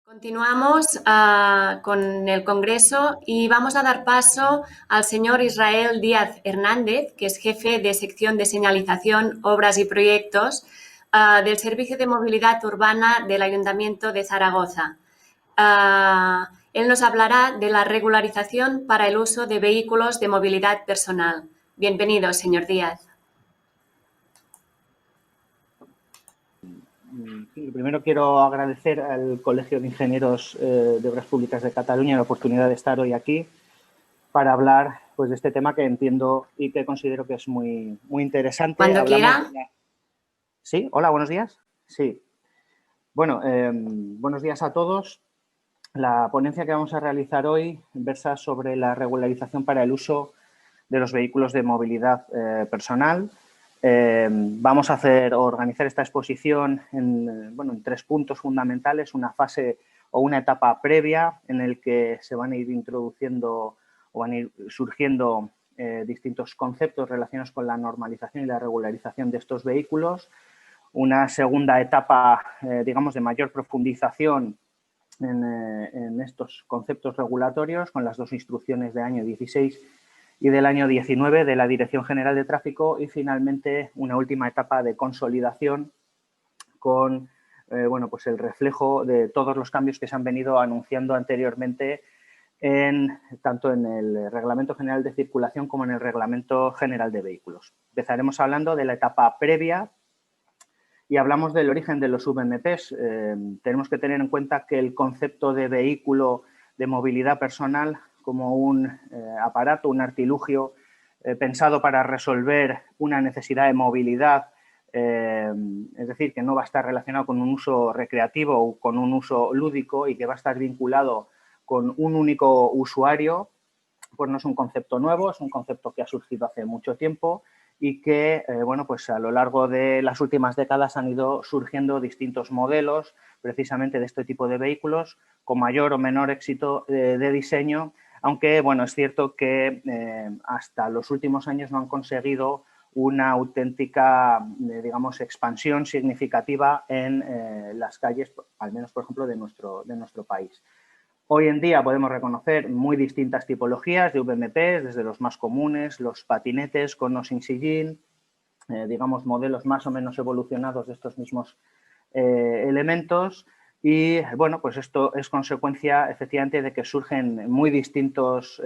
Continuamos con el Congreso y vamos a dar paso al señor Israel Díaz Hernández, que es jefe de sección de señalización, obras y proyectos del Servicio de Movilidad Urbana del Ayuntamiento de Zaragoza. Él nos hablará de la regularización para el uso de vehículos de movilidad personal. Bienvenido, señor Díaz. Primero quiero agradecer al Colegio de Ingenieros de Obras Públicas de Cataluña la oportunidad de estar hoy aquí para hablar pues, de este tema que entiendo y que considero que es muy interesante. Cuando quiera. Sí, hola, buenos días. Sí. Bueno, buenos días a todos. La ponencia que vamos a realizar hoy versa sobre la regularización para el uso de los vehículos de movilidad personal. Vamos a organizar esta exposición en 3 puntos fundamentales, una fase o una etapa previa en el que se van a ir introduciendo o van a ir surgiendo distintos conceptos relacionados con la normalización y la regularización de estos vehículos. Una segunda etapa, digamos, de mayor profundización en estos conceptos regulatorios con las 2 instrucciones del año 16 y del año 19 de la Dirección General de Tráfico y finalmente una última etapa de consolidación con pues el reflejo de todos los cambios que se han venido anunciando anteriormente tanto en el Reglamento General de Circulación como en el Reglamento General de Vehículos. Empezaremos hablando de la etapa previa y hablamos del origen de los VMPs. Tenemos que tener en cuenta que el concepto de vehículo de movilidad personal como un aparato, un artilugio pensado para resolver una necesidad de movilidad, es decir, que no va a estar relacionado con un uso recreativo o con un uso lúdico y que va a estar vinculado con un único usuario, pues no es un concepto nuevo, es un concepto que ha surgido hace mucho tiempo y que, pues a lo largo de las últimas décadas han ido surgiendo distintos modelos precisamente de este tipo de vehículos con mayor o menor éxito de diseño, aunque, es cierto que hasta los últimos años no han conseguido una auténtica, digamos, expansión significativa en las calles, al menos, por ejemplo, de nuestro país. Hoy en día podemos reconocer muy distintas tipologías de VMPs, desde los más comunes, los patinetes con o sin sillín, digamos, modelos más o menos evolucionados de estos mismos elementos. Y, pues esto es consecuencia, efectivamente, de que surgen muy distintos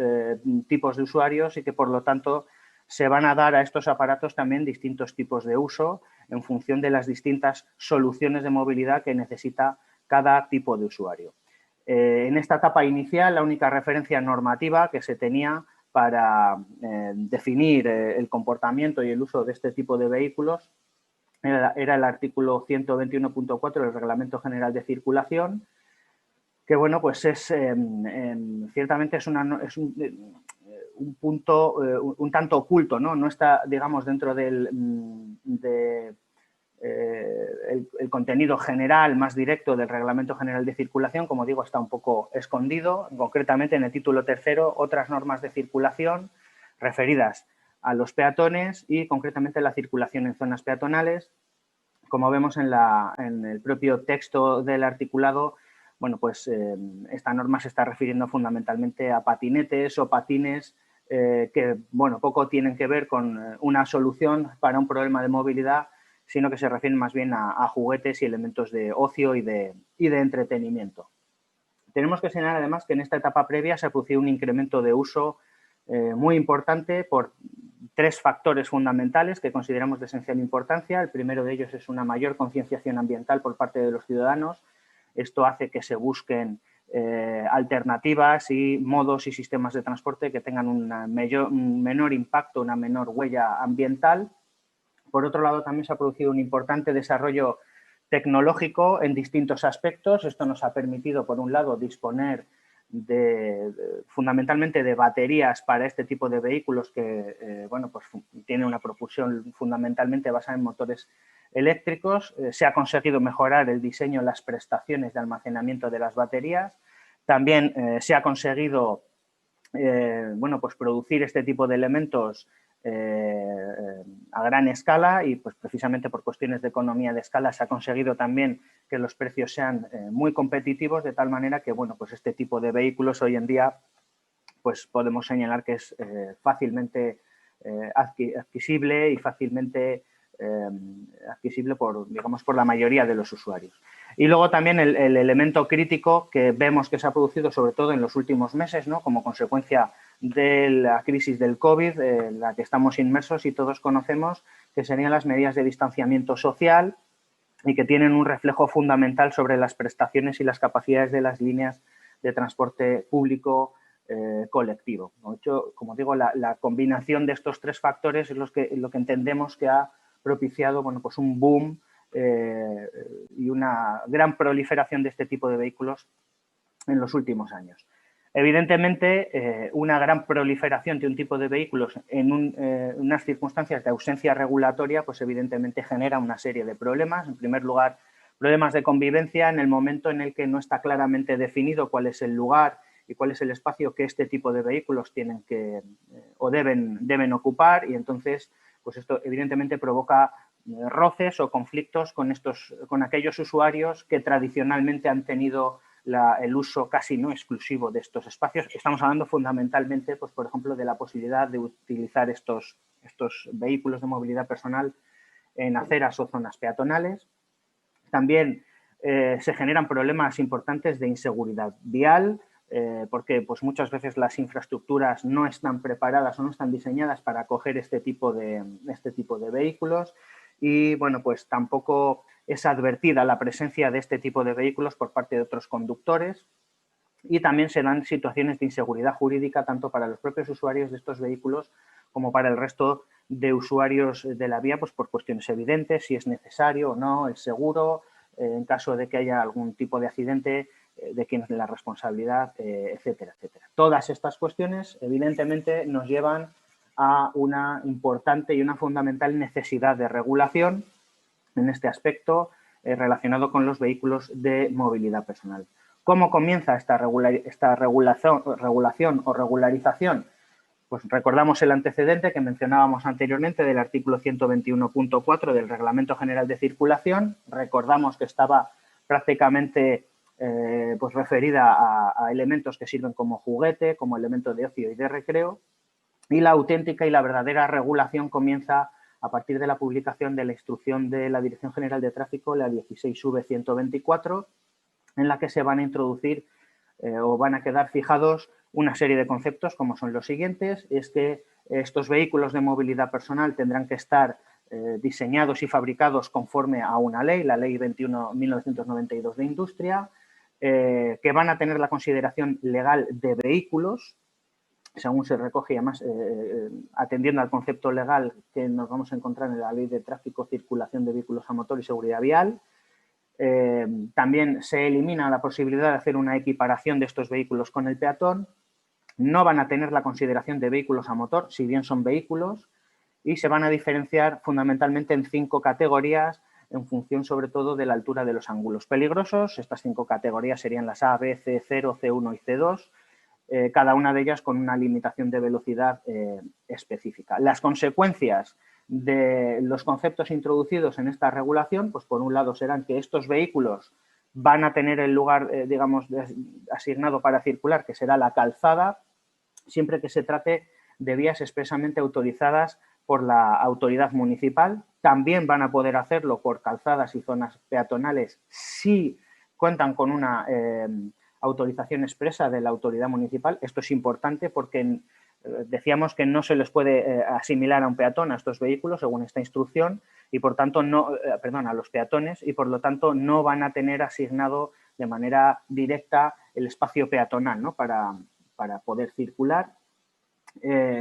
tipos de usuarios y que, por lo tanto, se van a dar a estos aparatos también distintos tipos de uso en función de las distintas soluciones de movilidad que necesita cada tipo de usuario. En esta etapa inicial, la única referencia normativa que se tenía para definir el comportamiento y el uso de este tipo de vehículos era el artículo 121.4 del Reglamento General de Circulación, que, pues ciertamente es un punto un tanto oculto, ¿no? No está, digamos, dentro del el contenido general más directo del Reglamento General de Circulación, como digo, está un poco escondido, concretamente en el título tercero, otras normas de circulación referidas a los peatones y concretamente la circulación en zonas peatonales. Como vemos en el propio texto del articulado, pues esta norma se está refiriendo fundamentalmente a patinetes o patines que, poco tienen que ver con una solución para un problema de movilidad, sino que se refieren más bien a juguetes y elementos de ocio y de entretenimiento. Tenemos que señalar, además, que en esta etapa previa se ha producido un incremento de uso muy importante por 3 factores fundamentales que consideramos de esencial importancia. El primero de ellos es una mayor concienciación ambiental por parte de los ciudadanos. Esto hace que se busquen alternativas y modos y sistemas de transporte que tengan un menor impacto, una menor huella ambiental. Por otro lado, también se ha producido un importante desarrollo tecnológico en distintos aspectos. Esto nos ha permitido, por un lado, disponer fundamentalmente de baterías para este tipo de vehículos que, pues tienen una propulsión fundamentalmente basada en motores eléctricos. Se ha conseguido mejorar el diseño y las prestaciones de almacenamiento de las baterías. También se ha conseguido pues producir este tipo de elementos a gran escala y pues precisamente por cuestiones de economía de escala se ha conseguido también que los precios sean muy competitivos, de tal manera que bueno, pues este tipo de vehículos hoy en día pues podemos señalar que es fácilmente adquisible y fácilmente adquisible por, digamos, por la mayoría de los usuarios. Y luego también el elemento crítico que vemos que se ha producido sobre todo en los últimos meses, ¿no? Como consecuencia de la crisis del COVID, en la que estamos inmersos y todos conocemos, que serían las medidas de distanciamiento social y que tienen un reflejo fundamental sobre las prestaciones y las capacidades de las líneas de transporte público colectivo. De hecho, como digo, la combinación de estos tres factores es lo que entendemos que ha propiciado bueno, pues un boom y una gran proliferación de este tipo de vehículos en los últimos años. Evidentemente, una gran proliferación de un tipo de vehículos en unas circunstancias de ausencia regulatoria, pues evidentemente genera una serie de problemas. En primer lugar, problemas de convivencia en el momento en el que no está claramente definido cuál es el lugar y cuál es el espacio que este tipo de vehículos tienen que o deben ocupar, y entonces pues esto evidentemente provoca roces o conflictos con aquellos usuarios que tradicionalmente han tenido el uso casi no exclusivo de estos espacios. Estamos hablando fundamentalmente, pues, por ejemplo, de la posibilidad de utilizar estos vehículos de movilidad personal en aceras o zonas peatonales. También se generan problemas importantes de inseguridad vial, porque pues, muchas veces las infraestructuras no están preparadas o no están diseñadas para acoger este tipo de vehículos y, bueno, pues tampoco es advertida la presencia de este tipo de vehículos por parte de otros conductores y también se dan situaciones de inseguridad jurídica tanto para los propios usuarios de estos vehículos como para el resto de usuarios de la vía, pues por cuestiones evidentes, si es necesario o no, el seguro, en caso de que haya algún tipo de accidente, de quién es la responsabilidad, etcétera, etcétera. Todas estas cuestiones, evidentemente, nos llevan a una importante y una fundamental necesidad de regulación en este aspecto relacionado con los vehículos de movilidad personal. ¿Cómo comienza esta regulación o regularización? Pues recordamos el antecedente que mencionábamos anteriormente del artículo 121.4 del Reglamento General de Circulación. Recordamos que estaba prácticamente pues referida a elementos que sirven como juguete, como elemento de ocio y de recreo. Y la auténtica y la verdadera regulación comienza a partir de la publicación de la instrucción de la Dirección General de Tráfico, la 16V124, en la que se van a introducir o van a quedar fijados una serie de conceptos como son los siguientes. Es que estos vehículos de movilidad personal tendrán que estar diseñados y fabricados conforme a una ley, la Ley 21.1992 de Industria, que van a tener la consideración legal de vehículos, según se recoge, además atendiendo al concepto legal que nos vamos a encontrar en la Ley de Tráfico, Circulación de Vehículos a Motor y Seguridad Vial. También se elimina la posibilidad de hacer una equiparación de estos vehículos con el peatón. No van a tener la consideración de vehículos a motor, si bien son vehículos, y se van a diferenciar fundamentalmente en 5 categorías en función sobre todo de la altura de los ángulos peligrosos. Estas 5 categorías serían las A, B, C, 0, C1 y C2. Cada una de ellas con una limitación de velocidad específica. Las consecuencias de los conceptos introducidos en esta regulación, pues por un lado serán que estos vehículos van a tener el lugar, digamos, asignado para circular, que será la calzada, siempre que se trate de vías expresamente autorizadas por la autoridad municipal. También van a poder hacerlo por calzadas y zonas peatonales si cuentan con una autorización expresa de la autoridad municipal. Esto es importante porque decíamos que no se les puede asimilar a un peatón a estos vehículos según esta instrucción y por tanto a los peatones y por lo tanto no van a tener asignado de manera directa el espacio peatonal, ¿no? para poder circular.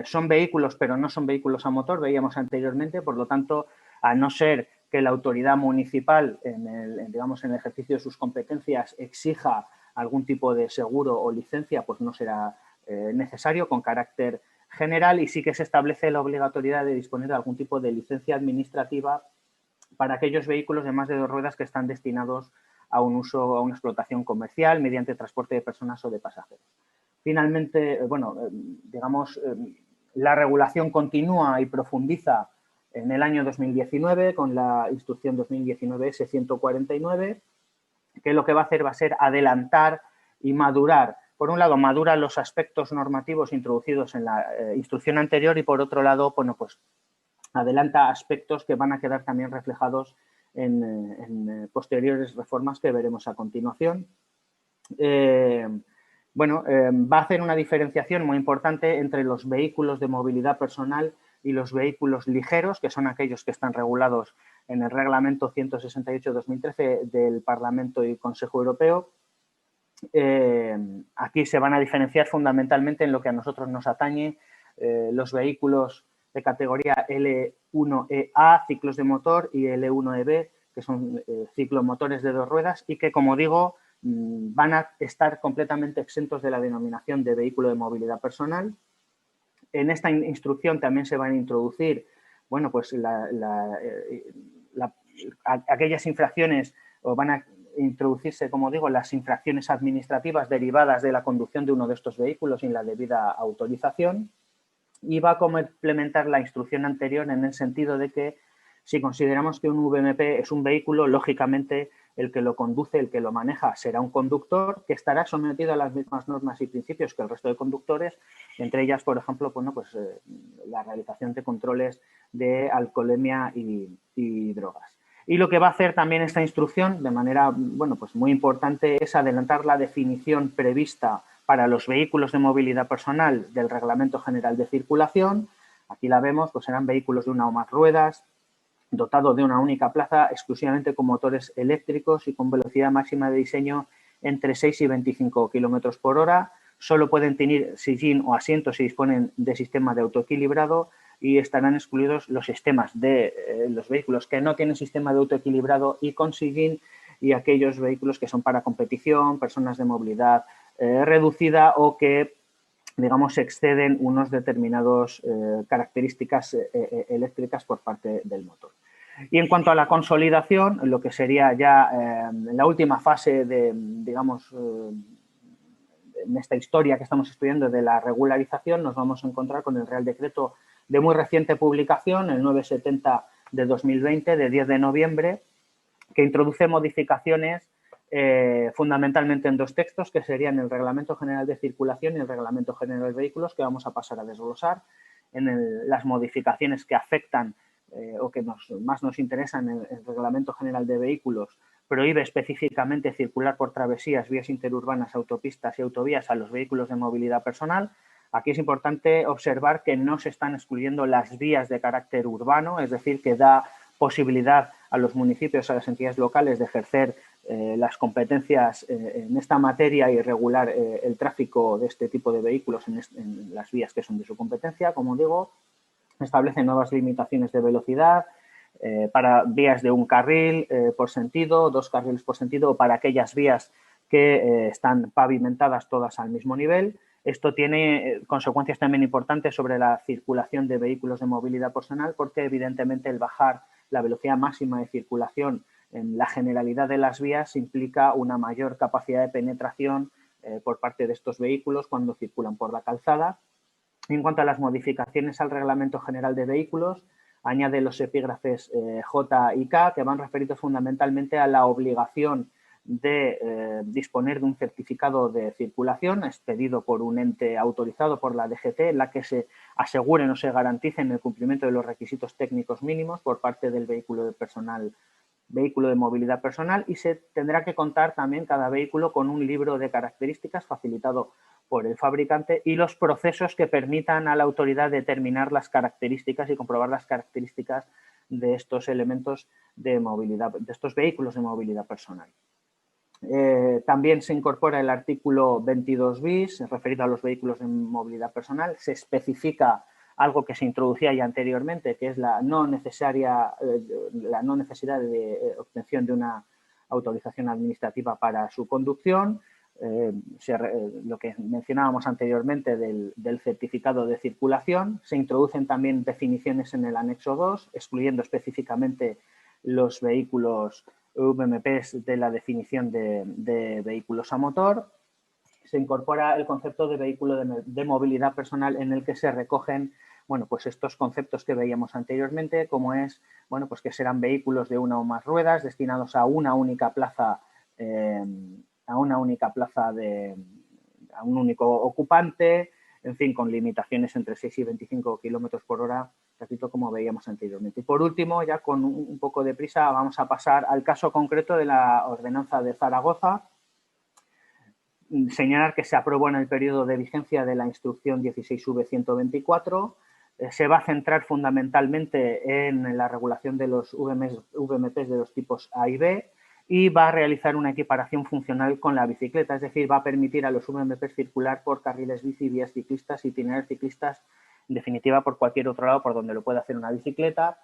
Son vehículos, pero no son vehículos a motor, veíamos anteriormente, por lo tanto, a no ser que la autoridad municipal, en el ejercicio de sus competencias, exija algún tipo de seguro o licencia, pues no será necesario con carácter general y sí que se establece la obligatoriedad de disponer de algún tipo de licencia administrativa para aquellos vehículos de más de 2 ruedas que están destinados a un uso, a una explotación comercial mediante transporte de personas o de pasajeros. Finalmente, La regulación continúa y profundiza en el año 2019 con la instrucción 2019-S149, que lo que va a hacer va a ser adelantar y madurar. Por un lado, madura los aspectos normativos introducidos en la instrucción anterior y, por otro lado, bueno, pues adelanta aspectos que van a quedar también reflejados en posteriores reformas que veremos a continuación. Va a hacer una diferenciación muy importante entre los vehículos de movilidad personal y los vehículos ligeros, que son aquellos que están regulados en el Reglamento 168-2013 del Parlamento y Consejo Europeo. Aquí se van a diferenciar fundamentalmente en lo que a nosotros nos atañe, los vehículos de categoría L1EA, ciclos de motor, y L1EB, que son ciclomotores de 2 ruedas y que, como digo, van a estar completamente exentos de la denominación de vehículo de movilidad personal. En esta instrucción también se van a introducir, bueno, pues aquellas infracciones, o van a introducirse, como digo, las infracciones administrativas derivadas de la conducción de uno de estos vehículos sin la debida autorización, y va a complementar la instrucción anterior en el sentido de que si consideramos que un VMP es un vehículo, lógicamente el que lo conduce, el que lo maneja, será un conductor que estará sometido a las mismas normas y principios que el resto de conductores, entre ellas, por ejemplo, bueno, pues, la realización de controles de alcoholemia y drogas. Y lo que va a hacer también esta instrucción, de manera, bueno, pues muy importante, es adelantar la definición prevista para los vehículos de movilidad personal del Reglamento General de Circulación. Aquí la vemos, pues serán vehículos de una o más ruedas, dotado de una única plaza, exclusivamente con motores eléctricos y con velocidad máxima de diseño entre 6 y 25 kilómetros por hora. Solo pueden tener sillín o asiento si disponen de sistema de autoequilibrado, y estarán excluidos los sistemas de los vehículos que no tienen sistema de autoequilibrado y con sillín, y aquellos vehículos que son para competición, personas de movilidad reducida o que, digamos, exceden unos determinados características eléctricas por parte del motor. Y en cuanto a la consolidación, lo que sería ya la última fase de, digamos, en esta historia que estamos estudiando de la regularización, nos vamos a encontrar con el Real Decreto de muy reciente publicación, el 970 de 2020, de 10 de noviembre, que introduce modificaciones fundamentalmente en 2 textos, que serían el Reglamento General de Circulación y el Reglamento General de Vehículos, que vamos a pasar a desglosar. Las modificaciones que afectan o que más nos interesan en el Reglamento General de Vehículos, prohíbe específicamente circular por travesías, vías interurbanas, autopistas y autovías a los vehículos de movilidad personal. Aquí es importante observar que no se están excluyendo las vías de carácter urbano, es decir, que da posibilidad a los municipios, a las entidades locales, de ejercer las competencias en esta materia y regular el tráfico de este tipo de vehículos en las vías que son de su competencia. Como digo, establece nuevas limitaciones de velocidad para vías de un carril por sentido, 2 carriles por sentido, o para aquellas vías que están pavimentadas todas al mismo nivel. Esto tiene consecuencias también importantes sobre la circulación de vehículos de movilidad personal, porque evidentemente el bajar la velocidad máxima de circulación en la generalidad de las vías implica una mayor capacidad de penetración por parte de estos vehículos cuando circulan por la calzada. En cuanto a las modificaciones al Reglamento General de Vehículos, añade los epígrafes J y K, que van referidos fundamentalmente a la obligación de disponer de un certificado de circulación expedido por un ente autorizado por la DGT, en la que se aseguren o se garanticen el cumplimiento de los requisitos técnicos mínimos por parte del vehículo de movilidad personal, y se tendrá que contar también cada vehículo con un libro de características facilitado por el fabricante y los procesos que permitan a la autoridad determinar las características y comprobar las características de estos elementos de movilidad, de estos vehículos de movilidad personal. También se incorpora el artículo 22 bis, referido a los vehículos de movilidad personal. Se especifica algo que se introducía ya anteriormente, que es la no necesidad de obtención de una autorización administrativa para su conducción. Lo que mencionábamos anteriormente del certificado de circulación. Se introducen también definiciones en el anexo 2, excluyendo específicamente los vehículos VMPs de la definición de vehículos a motor. Se incorpora el concepto de vehículo de movilidad personal, en el que se recogen bueno, pues estos conceptos que veíamos anteriormente, como es, bueno, pues que serán vehículos de una o más ruedas destinados a una única plaza, a un único ocupante, en fin, con limitaciones entre 6 y 25 kilómetros por hora, repito, como veíamos anteriormente. Y por último, ya con un poco de prisa, vamos a pasar al caso concreto de la ordenanza de Zaragoza. Señalar que se aprobó en el periodo de vigencia de la instrucción 16V124. Se va a centrar fundamentalmente en la regulación de los VMPs de los tipos A y B y va a realizar una equiparación funcional con la bicicleta, es decir, va a permitir a los VMPs circular por carriles bici, vías ciclistas, itinerarios ciclistas, en definitiva por cualquier otro lado por donde lo pueda hacer una bicicleta,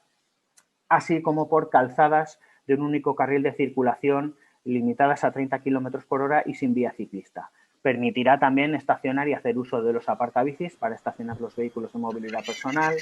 así como por calzadas de un único carril de circulación limitadas a 30 kilómetros por hora y sin vía ciclista. Permitirá también estacionar y hacer uso de los aparcabicis para estacionar los vehículos de movilidad personal.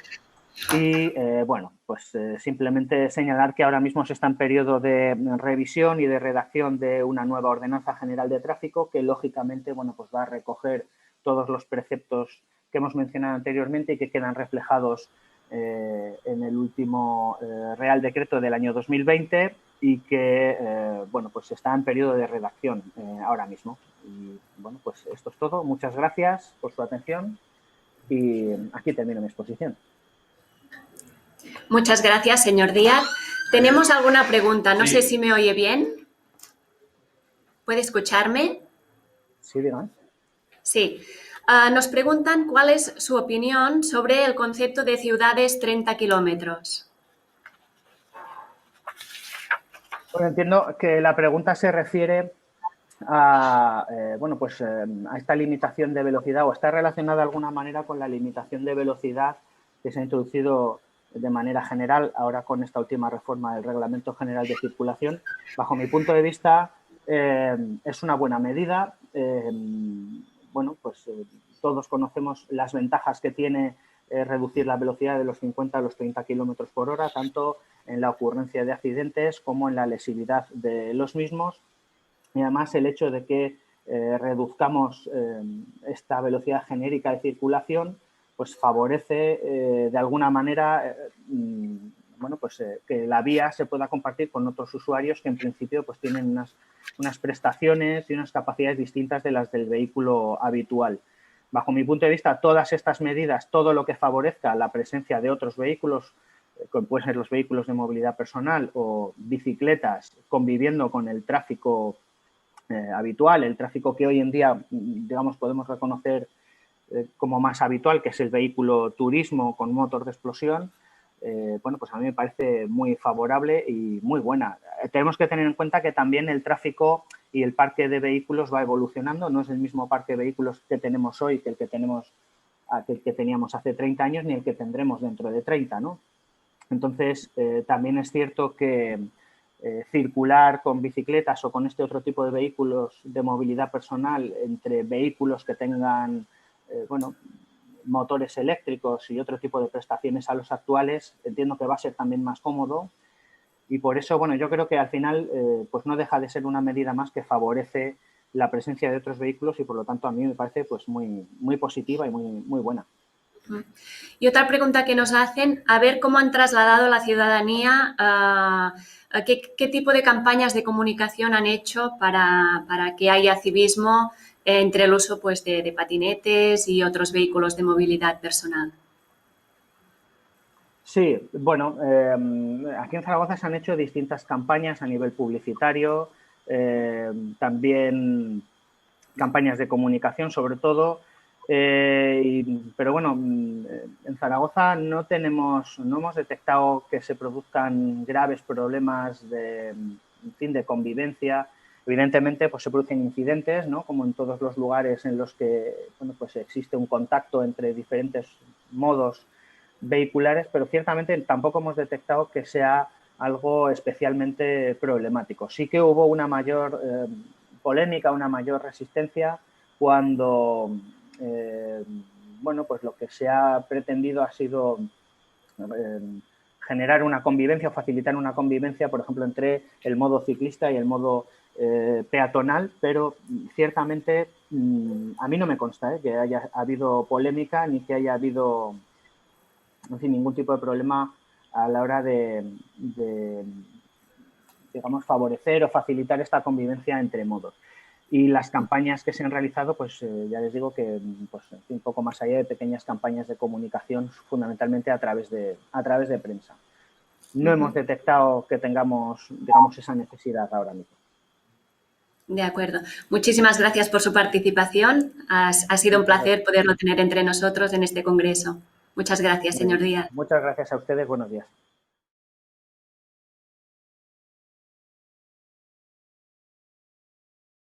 Y, bueno, pues simplemente señalar que ahora mismo se está en periodo de revisión y de redacción de una nueva ordenanza general de tráfico que, lógicamente, bueno, pues va a recoger todos los preceptos que hemos mencionado anteriormente y que quedan reflejados en el último Real Decreto del año 2020 y que, bueno, pues está en periodo de redacción ahora mismo. Y, bueno, pues esto es todo. Muchas gracias por su atención y aquí termino mi exposición. Muchas gracias, señor Díaz. ¿Tenemos alguna pregunta? No sé si me oye bien. ¿Puede escucharme? Sí, dígame. Sí. Nos preguntan cuál es su opinión sobre el concepto de ciudades 30 kilómetros. Bueno, entiendo que la pregunta se refiere a, bueno, pues, a esta limitación de velocidad o está relacionada de alguna manera con la limitación de velocidad que se ha introducido de manera general ahora con esta última reforma del Reglamento General de Circulación. Bajo mi punto de vista, es una buena medida. Bueno, pues todos conocemos las ventajas que tiene reducir la velocidad de los 50 a los 30 kilómetros por hora, tanto en la ocurrencia de accidentes como en la lesividad de los mismos. Y además el hecho de que reduzcamos esta velocidad genérica de circulación pues favorece de alguna manera bueno, pues, que la vía se pueda compartir con otros usuarios que en principio pues, tienen unas prestaciones y unas capacidades distintas de las del vehículo habitual. Bajo mi punto de vista, todas estas medidas, todo lo que favorezca la presencia de otros vehículos, como pueden ser los vehículos de movilidad personal o bicicletas, conviviendo con el tráfico habitual, el tráfico que hoy en día, digamos, podemos reconocer como más habitual, que es el vehículo turismo con motor de explosión, bueno, pues a mí me parece muy favorable y muy buena. Tenemos que tener en cuenta que también el tráfico y el parque de vehículos va evolucionando, no es el mismo parque de vehículos que tenemos hoy que el que teníamos hace 30 años ni el que tendremos dentro de 30, ¿no? Entonces, también es cierto que circular con bicicletas o con este otro tipo de vehículos de movilidad personal entre vehículos que tengan, bueno, motores eléctricos y otro tipo de prestaciones a los actuales, entiendo que va a ser también más cómodo y por eso, bueno, yo creo que al final pues no deja de ser una medida más que favorece la presencia de otros vehículos y por lo tanto a mí me parece pues muy, muy positiva y muy buena. Y otra pregunta que nos hacen, a ver cómo han trasladado a la ciudadanía, qué tipo de campañas de comunicación han hecho para que haya civismo entre el uso pues, de patinetes y otros vehículos de movilidad personal. Sí, bueno, aquí en Zaragoza se han hecho distintas campañas a nivel publicitario, también campañas de comunicación sobre todo, pero bueno, en Zaragoza no hemos detectado que se produzcan graves problemas de convivencia. Evidentemente, pues se producen incidentes, ¿no? Como en todos los lugares en los que bueno, pues existe un contacto entre diferentes modos vehiculares, pero ciertamente tampoco hemos detectado que sea algo especialmente problemático. Sí que hubo una mayor polémica, una mayor resistencia cuando, bueno, pues lo que se ha pretendido ha sido generar una convivencia o facilitar una convivencia, por ejemplo, entre el modo ciclista y el modo peatonal, pero ciertamente a mí no me consta que haya habido polémica ni que haya habido en fin, ningún tipo de problema a la hora de digamos, favorecer o facilitar esta convivencia entre modos. Y las campañas que se han realizado, pues ya les digo que pues, un poco más allá de pequeñas campañas de comunicación, fundamentalmente a través de prensa. No hemos detectado que tengamos, digamos, esa necesidad ahora mismo. De acuerdo. Muchísimas gracias por su participación. Ha sido un placer poderlo tener entre nosotros en este congreso. Muchas gracias, señor Díaz. Muchas gracias a ustedes. Buenos días.